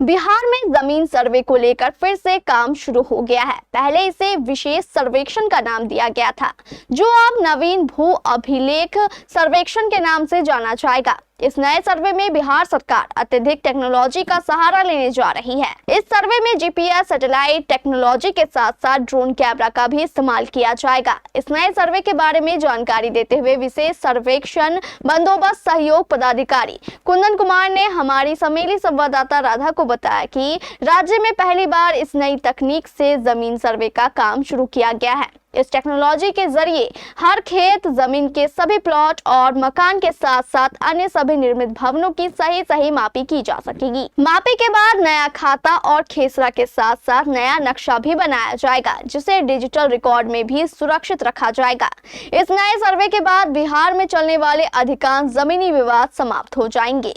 बिहार में जमीन सर्वे को लेकर फिर से काम शुरू हो गया है। पहले इसे विशेष सर्वेक्षण का नाम दिया गया था, जो अब नवीन भू अभिलेख सर्वेक्षण के नाम से जाना जाएगा। इस नए सर्वे में बिहार सरकार अत्यधिक टेक्नोलॉजी का सहारा लेने जा रही है। इस सर्वे में जीपीएस सैटेलाइट टेक्नोलॉजी के साथ साथ ड्रोन कैमरा का भी इस्तेमाल किया जाएगा। इस नए सर्वे के बारे में जानकारी देते हुए विशेष सर्वेक्षण बंदोबस्त सहयोग पदाधिकारी कुंदन कुमार ने हमारी समेली संवाददाता राधा को बताया कि राज्य में पहली बार इस नई तकनीक से जमीन सर्वे का काम शुरू किया गया है। इस टेक्नोलॉजी के जरिए हर खेत, जमीन के सभी प्लॉट और मकान के साथ साथ अन्य सभी निर्मित भवनों की सही मापी की जा सकेगी। मापी के बाद नया खाता और खेसरा के साथ साथ नया नक्शा भी बनाया जाएगा, जिसे डिजिटल रिकॉर्ड में भी सुरक्षित रखा जाएगा। इस नए सर्वे के बाद बिहार में चलने वाले अधिकांश जमीनी विवाद समाप्त हो जाएंगे।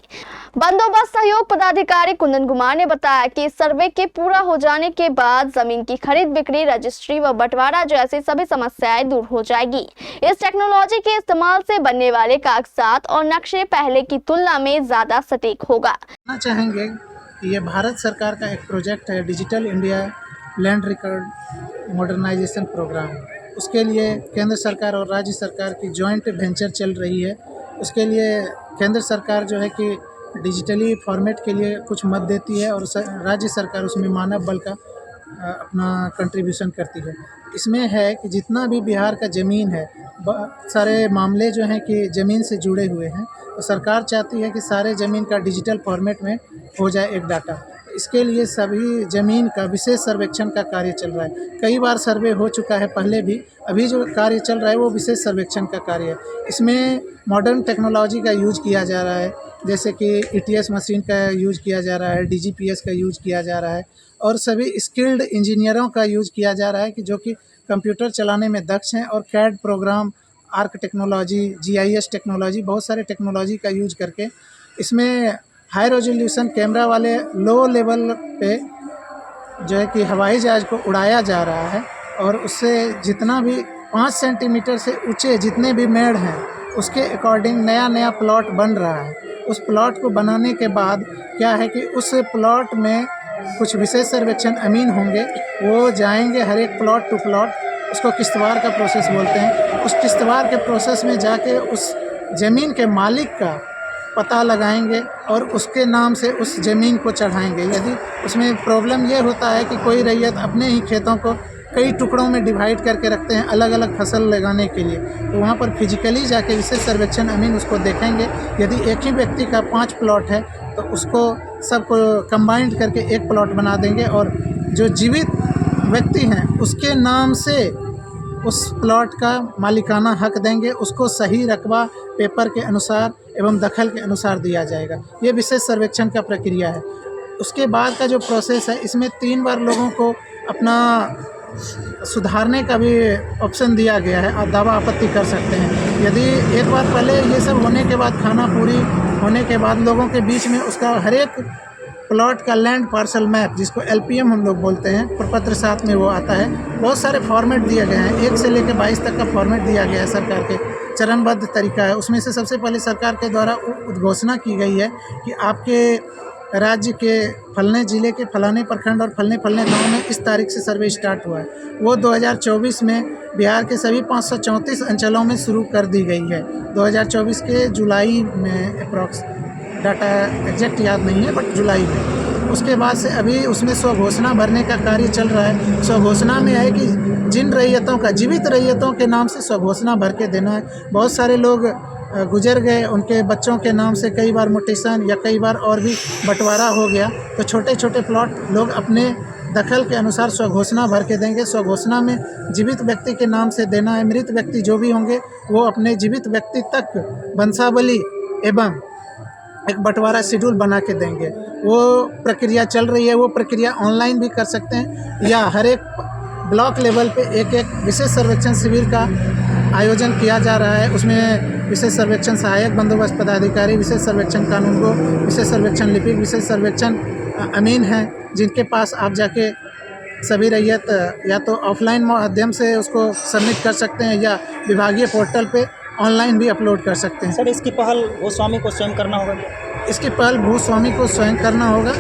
बंदोबस्त सहयोग पदाधिकारी कुंदन कुमार ने बताया कि इस सर्वे के पूरा हो जाने के बाद जमीन की खरीद बिक्री, रजिस्ट्री व बंटवारा जैसी सभी समस्याएं दूर हो जाएगी। इस टेक्नोलॉजी के इस्तेमाल से बनने वाले कागजात और नक्शे पहले की तुलना में ज्यादा सटीक होगा। चाहेंगे कि ये भारत सरकार का एक प्रोजेक्ट है, digital India land record modernisation programme. उसके लिए केंद्र सरकार और राज्य सरकार की जॉइंट वेंचर चल रही है। उसके लिए केंद्र सरकार जो है कि डिजिटली फॉर्मेट के लिए कुछ मत देती है और राज्य सरकार उसमें मानव बल का अपना कंट्रीब्यूशन करती है। इसमें है कि जितना भी बिहार का ज़मीन है, सारे मामले जो हैं कि ज़मीन से जुड़े हुए हैं, तो सरकार चाहती है कि सारे ज़मीन का डिजिटल फॉर्मेट में हो जाए एक डाटा। इसके लिए सभी ज़मीन का विशेष सर्वेक्षण का कार्य चल रहा है। कई बार सर्वे हो चुका है पहले भी, अभी जो कार्य चल रहा है वो विशेष सर्वेक्षण का कार्य है। इसमें मॉडर्न टेक्नोलॉजी का यूज किया जा रहा है, जैसे कि ईटीएस मशीन का यूज किया जा रहा है, डीजीपीएस का यूज किया जा रहा है और सभी स्किल्ड इंजीनियरों का यूज किया जा रहा है कि जो कि कंप्यूटर चलाने में दक्ष हैं और CAD program, arc technology, GIS technology, बहुत सारे टेक्नोलॉजी का यूज करके इसमें हाई रेजोल्यूशन कैमरा वाले लो लेवल पे जो है कि हवाई जहाज़ को उड़ाया जा रहा है और उससे जितना भी 5 सेंटीमीटर से ऊंचे जितने भी मेड़ हैं उसके अकॉर्डिंग नया प्लॉट बन रहा है। उस प्लॉट को बनाने के बाद क्या है कि उस प्लॉट में कुछ विशेष सर्वेक्षण अमीन होंगे, वो जाएंगे हर एक प्लॉट टू प्लॉट, उसको किस्तवार का प्रोसेस बोलते हैं। उस किस्तवार के प्रोसेस में जाके उस ज़मीन के मालिक का पता लगाएंगे और उसके नाम से उस ज़मीन को चढ़ाएंगे। यदि उसमें प्रॉब्लम ये होता है कि कोई रैयत अपने ही खेतों को कई टुकड़ों में डिवाइड करके रखते हैं अलग अलग फसल लगाने के लिए, तो वहाँ पर फिजिकली जाके विशेष सर्वेक्षण अमीन उसको देखेंगे। यदि एक ही व्यक्ति का 5 प्लॉट है तो उसको सबको कंबाइंड करके एक प्लॉट बना देंगे और जो जीवित व्यक्ति हैं उसके नाम से उस प्लॉट का मालिकाना हक देंगे। उसको सही रकबा पेपर के अनुसार एवं दखल के अनुसार दिया जाएगा। ये विशेष सर्वेक्षण का प्रक्रिया है। उसके बाद का जो प्रोसेस है, इसमें 3 बार लोगों को अपना सुधारने का भी ऑप्शन दिया गया है और दावा आपत्ति कर सकते हैं। यदि एक बार पहले ये सब होने के बाद, खाना पूरी होने के बाद लोगों के बीच में उसका हर एक प्लॉट का लैंड पार्सल मैप, जिसको एलपीएम हम लोग बोलते हैं, प्रपत्र साथ में वो आता है। बहुत सारे फॉर्मेट दिए गए हैं, 1 से लेकर 22 तक का फॉर्मेट दिया गया है। सरकार के चरणबद्ध तरीका है। उसमें से सबसे पहले सरकार के द्वारा उद्घोषणा की गई है कि आपके राज्य के फलने ज़िले के फलाने प्रखंड और फलने गांव में इस तारीख से सर्वे स्टार्ट हुआ है। वो 2024 में बिहार के सभी 534 अंचलों में शुरू कर दी गई है। 2024 के जुलाई में अप्रॉक्स, डाटा एग्जैक्ट याद नहीं है, बट जुलाई में। उसके बाद से अभी उसमें स्वघोषणा भरने का कार्य चल रहा है। स्वघोषणा में है कि जिन रैयतों का, जीवित रैयतों के नाम से स्वघोषणा भर के देना है। बहुत सारे लोग गुजर गए, उनके बच्चों के नाम से कई बार मुटेशन या कई बार और भी बंटवारा हो गया, तो छोटे छोटे प्लॉट लोग अपने दखल के अनुसार स्वघोषणा भर के देंगे। स्वघोषणा में जीवित व्यक्ति के नाम से देना है। मृत व्यक्ति जो भी होंगे वो अपने जीवित व्यक्ति तक वंशावली एवं एक बंटवारा शेड्यूल बना के देंगे। वो प्रक्रिया चल रही है। वो प्रक्रिया ऑनलाइन भी कर सकते हैं या हर एक ब्लॉक लेवल पे एक विशेष सर्वेक्षण शिविर का आयोजन किया जा रहा है। उसमें विशेष सर्वेक्षण सहायक बंदोबस्त पदाधिकारी, विशेष सर्वेक्षण कानूनगो, विशेष सर्वेक्षण लिपिक, विशेष सर्वेक्षण अमीन हैं, जिनके पास आप जाके सभी रैयत या तो ऑफलाइन माध्यम से उसको सबमिट कर सकते हैं या विभागीय पोर्टल पे ऑनलाइन भी अपलोड कर सकते हैं। सर, इसकी पहल भूस्वामी को स्वयं करना होगा? इसकी पहल भूस्वामी को स्वयं करना होगा।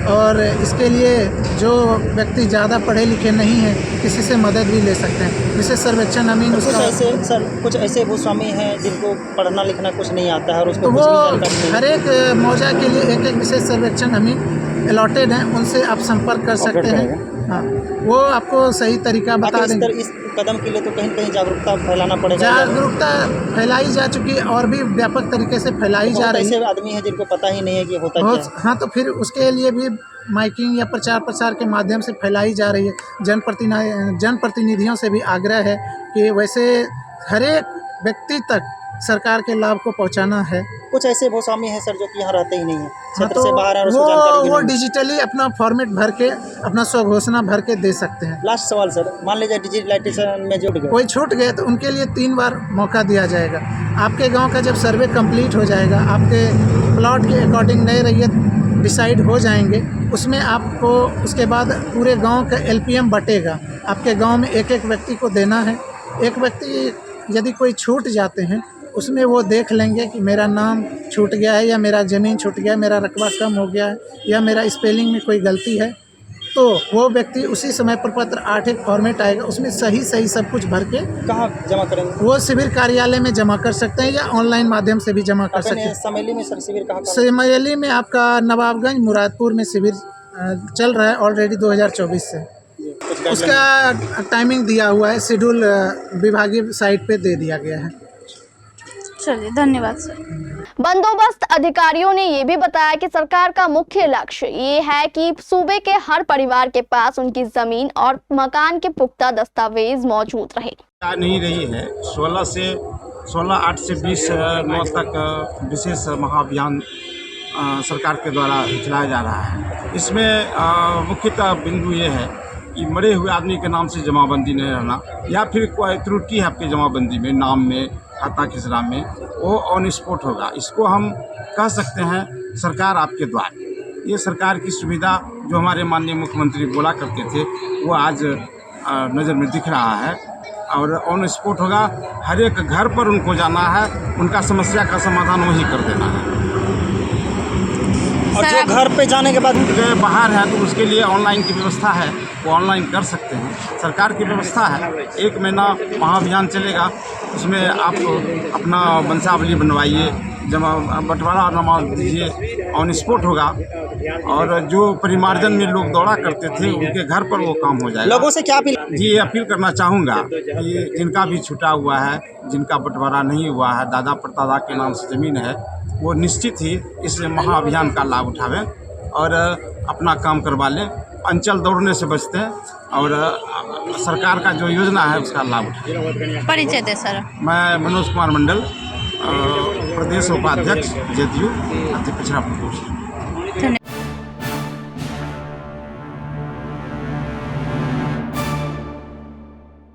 और इसके लिए जो व्यक्ति ज़्यादा पढ़े लिखे नहीं हैं किसी से मदद भी ले सकते हैं। जैसे सर्वेक्षण अमीन कुछ उसका ऐसे सर, कुछ ऐसे भूस्वामी हैं जिनको पढ़ना लिखना कुछ नहीं आता है और उसको तो कुछ वो भी जानकारी नहीं हर एक मौजा के लिए एक एक विशेष सर्वेक्षण अमीन अलॉटेड हैं, उनसे आप संपर्क कर सकते हैं। हाँ, वो आपको सही तरीका बता आखिर देंगे। इस कदम के लिए तो कहीं कहीं जागरूकता फैलाना पड़ेगा। जागरूकता फैलाई जा चुकी है और भी व्यापक तरीके से फैलाई जा बहुत रही है। ऐसे आदमी हैं जिनको पता ही नहीं है कि होता क्या बहुत है। हाँ, तो फिर उसके लिए भी माइकिंग या प्रचार प्रसार के माध्यम से फैलाई जा रही है। जनप्रतिनिधियों से भी आग्रह है कि वैसे हर एक व्यक्ति तक सरकार के लाभ को पहुंचाना है। कुछ ऐसे भूस्वामी हैं सर जो कि यहाँ रहते ही नहीं है, हाँ, क्षेत्र से बाहर है और उसको जानकारी भी वो नहीं है। डिजिटली अपना फॉर्मेट भर के अपना स्वघोषणा भर के दे सकते हैं। लास्ट सवाल सर, मान लीजिए डिजिटलाइजेशन में जुट गए, कोई छूट गए तो उनके लिए 3 बार मौका दिया जाएगा। आपके गांव का जब सर्वे कंप्लीट हो जाएगा, आपके प्लॉट के अकॉर्डिंग नए रैयत डिसाइड हो जाएंगे, उसमें आपको उसके बाद पूरे गांव का एलपीएम बटेगा। आपके गांव में एक एक व्यक्ति को देना है। एक व्यक्ति यदि कोई छूट जाते हैं उसमें वो देख लेंगे कि मेरा नाम छूट गया है या मेरा ज़मीन छूट गया है, मेरा रकबा कम हो गया है या मेरा स्पेलिंग में कोई गलती है, तो वो व्यक्ति उसी समय प्रपत्र 8 एक फॉर्मेट आएगा, उसमें सही सब कुछ भर के कहाँ जमा करेंगे? वो शिविर कार्यालय में जमा कर सकते हैं या ऑनलाइन माध्यम से भी जमा कर सकते हैं। समेली में सर शिविर कहाँ? समेली में आपका नवाबगंज मुरादपुर में शिविर चल रहा है ऑलरेडी 2024 से। उसका टाइमिंग दिया हुआ है, शेड्यूल विभागीय साइट पे दे दिया गया है। चलिए, धन्यवाद सर। बंदोबस्त अधिकारियों ने ये भी बताया कि सरकार का मुख्य लक्ष्य ये है कि सूबे के हर परिवार के पास उनकी जमीन और मकान के पुख्ता दस्तावेज मौजूद रहे। नहीं रही है 16/8 से 20/9 तक विशेष महाअभियान सरकार के द्वारा चलाया जा रहा है। इसमें मुख्यतः बिंदु ये है कि मरे हुए आदमी के नाम से जमाबंदी नहीं रहना या फिर कोई त्रुटि है आपके जमाबंदी में, नाम में, खाता खिसरा में, वो ऑन स्पॉट होगा। इसको हम कह सकते हैं सरकार आपके द्वार। ये सरकार की सुविधा जो हमारे माननीय मुख्यमंत्री बोला करते थे वो आज नज़र में दिख रहा है और ऑन स्पॉट होगा। हर एक घर पर उनको जाना है, उनका समस्या का समाधान वही कर देना है। और जो घर पे जाने के बाद बाहर है तो उसके लिए ऑनलाइन की व्यवस्था है, वो ऑनलाइन कर सकते हैं। सरकार की व्यवस्था है, 1 महीना महाअभियान चलेगा, उसमें आप अपना वंशावली बनवाइए, जमा बंटवारा नमा दीजिए, ऑन स्पॉट होगा। और जो परिमार्जन में लोग दौड़ा करते थे उनके घर पर वो काम हो जाएगा। लोगों से क्या अपील? जी, अपील करना चाहूँगा कि जिनका भी छूटा हुआ है, जिनका बंटवारा नहीं हुआ है, दादा परदादा के नाम से ज़मीन है, वो निश्चित ही इस महाअभियान का लाभ उठावें और अपना काम करवा लें। अंचल दौड़ने से बचते हैं और सरकार का जो योजना है उसका लाभ उठाएं। परिचय दे सर। मैं मनोज कुमार मंडल, प्रदेश उपाध्यक्ष जेडीयू, अति पिछड़ा प्रकोष्ठ।